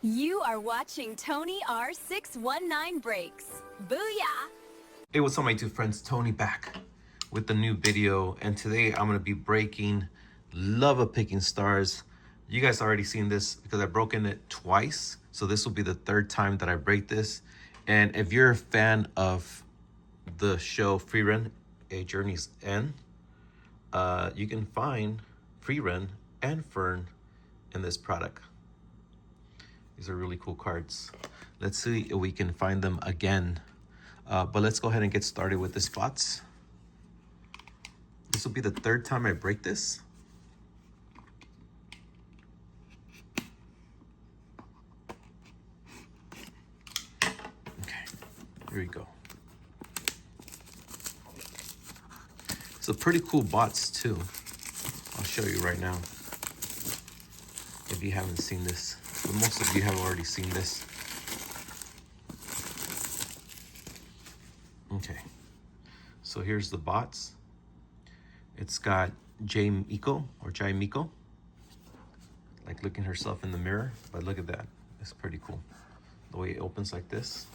You are watching Tony R619 Breaks. Booyah! Hey, what's up my two friends? Tony back with the new video, and today I'm going to be breaking Love of Picking Stars. You guys already seen this because I've broken it twice, so this will be the third time that I break this. And if you're a fan of the show Frieren, A Journey's End, you can find Frieren and Fern in this product. These are really cool cards. Let's see if we can find them again. But let's go ahead and get started with the spots. This will be the third time I break this. Okay, here we go. It's a pretty cool bots too. I'll show you right now. If you haven't seen this, but most of you have already seen this. Okay, so here's the bots. It's got Miko or Miko, like looking herself in the mirror. But look at that, it's pretty cool. The way it opens like this.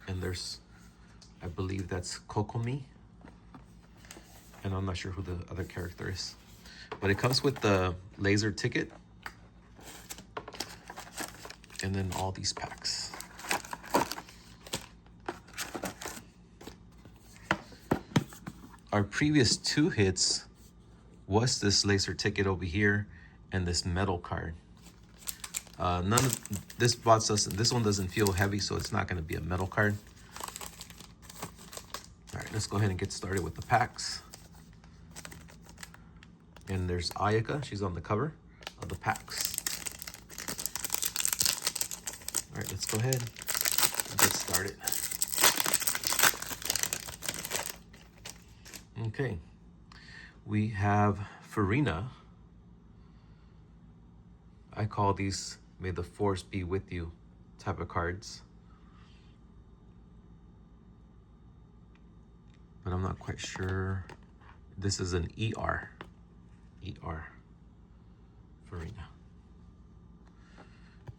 And there's, I believe that's Kokomi. And I'm not sure who the other character is. But it comes with the laser ticket. And then all these packs. Our previous two hits was this laser ticket over here and this metal card. None of this box doesn't, this one doesn't feel heavy, so it's not going to be a metal card. All right, let's go ahead and get started with the packs. And there's Ayaka, she's on the cover of the packs. All right, let's go ahead and get started. Okay, we have Frieren. I call these "May the Force be with you" type of cards. But I'm not quite sure. This is an ER. Frieren.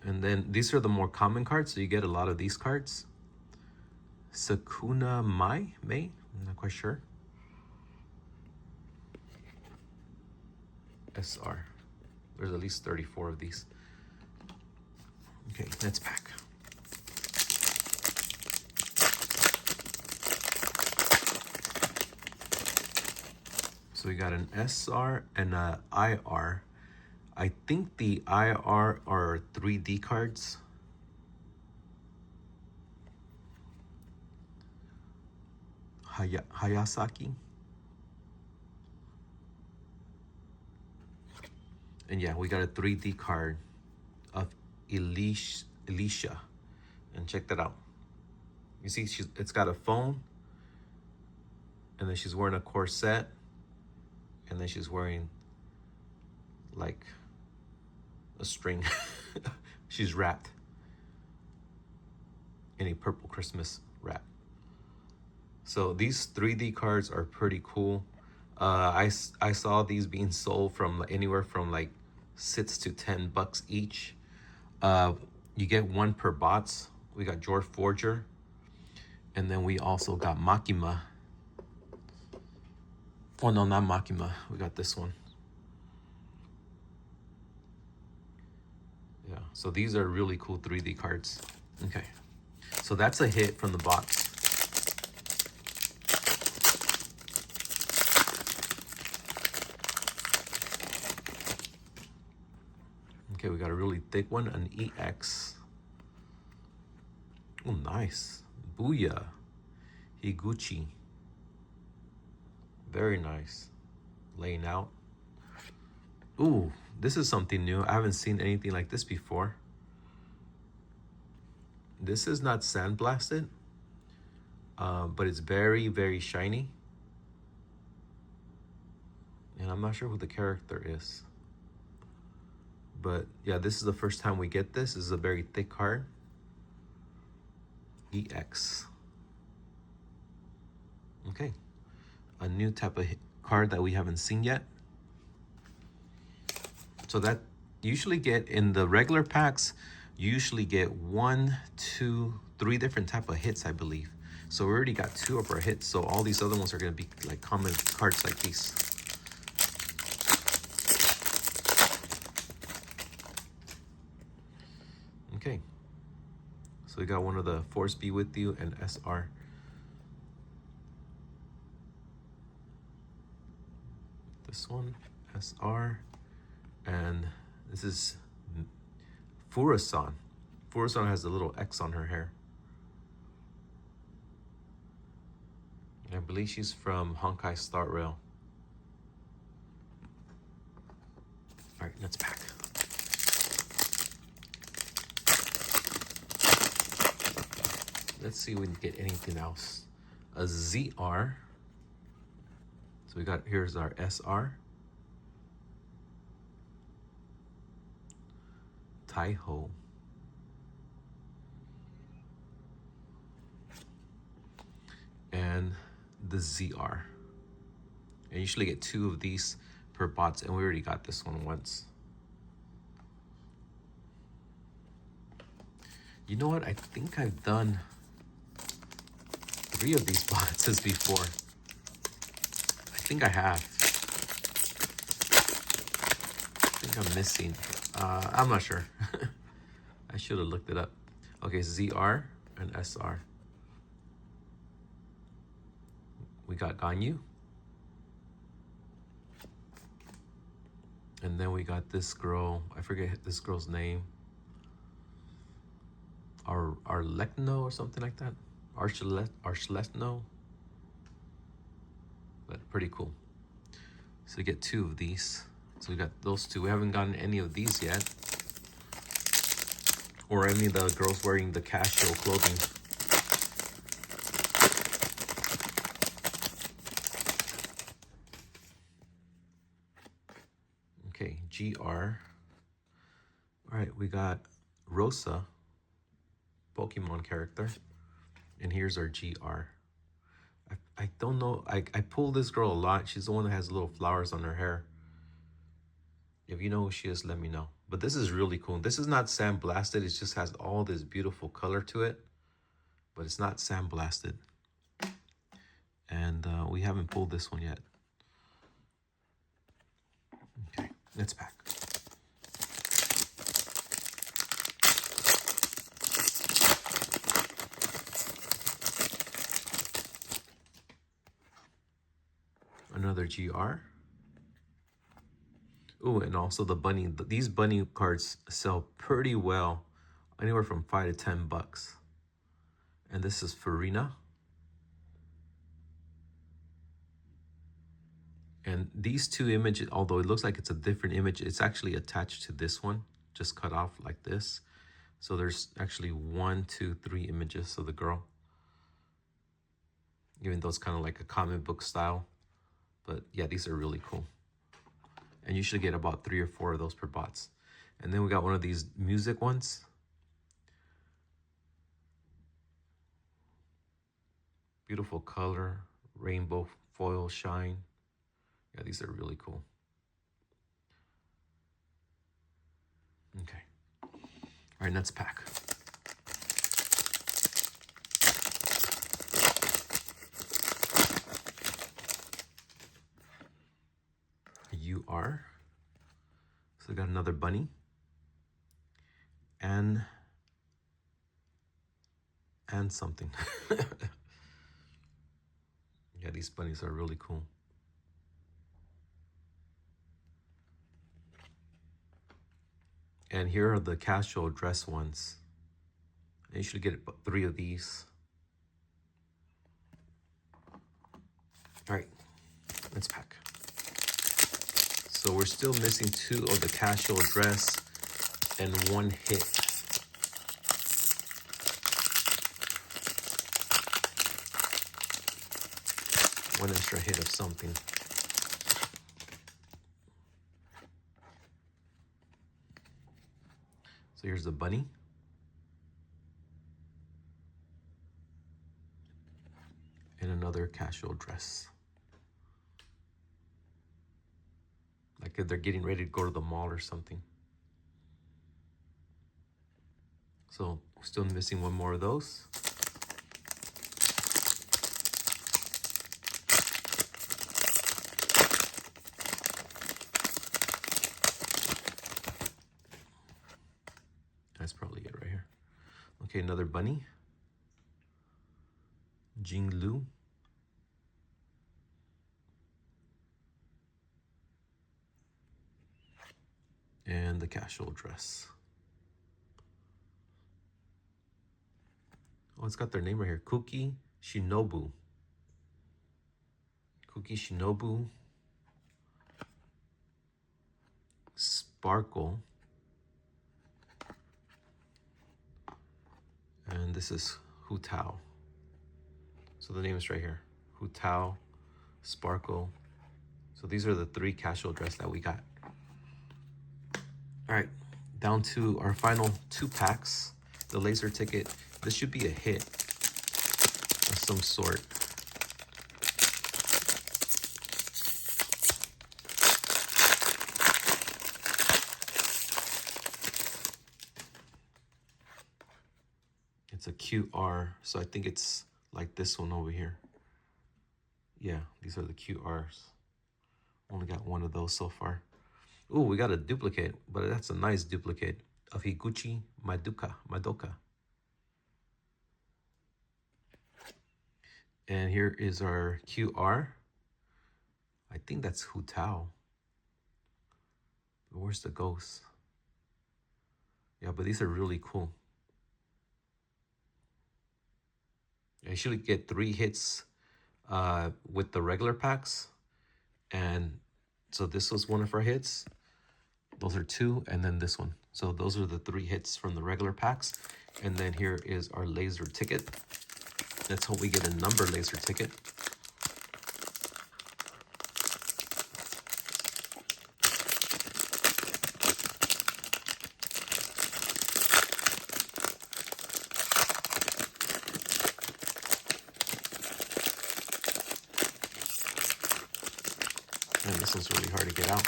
And then these are the more common cards, so you get a lot of these cards. Sakuna Mai? I'm not quite sure. SR. There's at least 34 of these. Okay, let's pack. So we got an SR and a IR. I think the IR are 3D cards. Hayasaki. And yeah, we got a 3D card of Alicia. And check that out. You see, it's got a phone. And then she's wearing a corset. And then she's wearing like a string. She's wrapped in a purple Christmas wrap. So these 3D cards are pretty cool. I saw these being sold from anywhere from like $6 to $10 each. You get one per bots. We got Yor Forger, and then we also got Makima. Oh no, not Makima. We got this one. Yeah, so these are really cool 3D cards. Okay, so that's a hit from the box. Okay, we got a really thick one, an EX. Oh, nice. Booyah. Higuchi. Very nice. Laying out. Ooh, this is something new. I haven't seen anything like this before. This is not sandblasted, but it's very, very shiny. And I'm not sure who the character is. But yeah, this is the first time we get this. This is a very thick card. EX. Okay. A new type of card that we haven't seen yet. So that usually get in the regular packs, you usually get 1, 2, 3 different type of hits, I believe. So we already got 2 of our hits, so all these other ones are going to be like common cards like these. Okay, so we got one of the Force Be With You and SR. This one, SR, and this is Furusan. Furusan has a little X on her hair. I believe she's from Honkai Star Rail. All right, let's pack. Let's see if we can get anything else. A ZR. So we got, here's our SR. Taiho. And the ZR. I usually get 2 of these per bots, and we already got this one once. You know what? I think I've done 3 of these boxes before. I think I have. I think I'm missing. I'm not sure. I should have looked it up. Okay, ZR and SR. We got Ganyu. And then we got this girl. I forget this girl's name. Arlecno or something like that. Archelethno. But pretty cool. So we get 2 of these. So we got those 2. We haven't gotten any of these yet. Or any of the girls wearing the casual clothing. Okay, GR. All right, we got Rosa, Pokemon character. And here's our GR. I don't know. I pull this girl a lot. She's the one that has little flowers on her hair. If you know who she is, let me know. But this is really cool. This is not sandblasted. It just has all this beautiful color to it. But it's not sandblasted. And we haven't pulled this one yet. Okay, let's pack. Another GR. Oh, and also the bunny. These bunny cards sell pretty well, anywhere from $5 to $10. And this is Farina. And these 2 images, although it looks like it's a different image, it's actually attached to this one, just cut off like this. So there's actually 1, 2, 3 images of the girl. Even though it's kind of like a comic book style. But yeah, these are really cool. And you should get about 3 or 4 of those per bots. And then we got one of these music ones. Beautiful color, rainbow foil shine. Yeah, these are really cool. Okay. All right, let's pack. UR. So we got another bunny. And something. Yeah, these bunnies are really cool. And here are the casual dress ones. I usually get 3 of these. All right, let's pack. So we're still missing 2 of the casual dress and 1 hit. One extra hit of something. So here's the bunny. And another casual dress. Like if they're getting ready to go to the mall or something. So still missing one more of those. That's probably it right here. Okay, another bunny. Jinglu. And the casual dress. Oh, it's got their name right here. Kuki Shinobu. Kuki Shinobu. Sparkle. And this is Hu Tao. So the name is right here. Hu Tao, Sparkle. So these are the 3 casual dress that we got. All right, down to our final 2 packs. The laser ticket. This should be a hit of some sort. It's a QR, so I think it's like this one over here. Yeah, these are the QRs. Only got one of those so far. Ooh, we got a duplicate, but that's a nice duplicate of Higuchi Madoka. And here is our QR. I think that's Hu Tao. Where's the ghost? Yeah, but these are really cool. I should get 3 hits with the regular packs. And so this was one of our hits. Those are 2, and then this one. So those are the 3 hits from the regular packs. And then here is our laser ticket. Let's hope we get a number laser ticket. Man, this one's really hard to get out.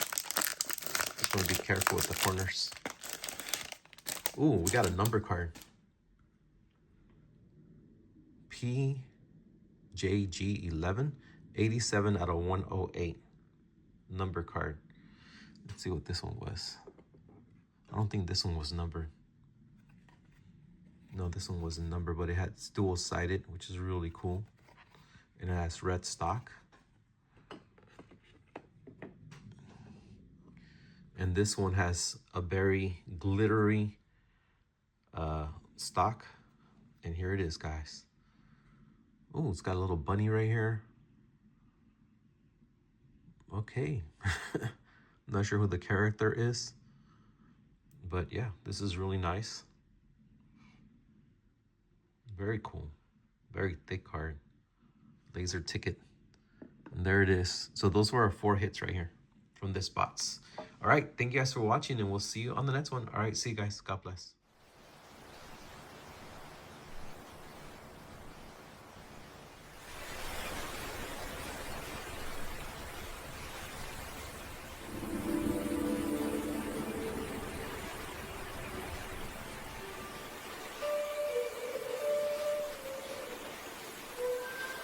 Just want to be careful with the corners. Ooh, we got a number card. PJG11, 87 out of 108. Number card. Let's see what this one was. I don't think this one was numbered. No, this one wasn't numbered, but it had dual-sided, which is really cool. And it has red stock. And this one has a very glittery stock. And here it is, guys. Oh, it's got a little bunny right here. Okay. Not sure who the character is. But yeah, this is really nice. Very cool. Very thick card. Laser ticket. And there it is. So those were our 4 hits right here from this box. All right. Thank you guys for watching, and we'll see you on the next one. All right. See you guys. God bless.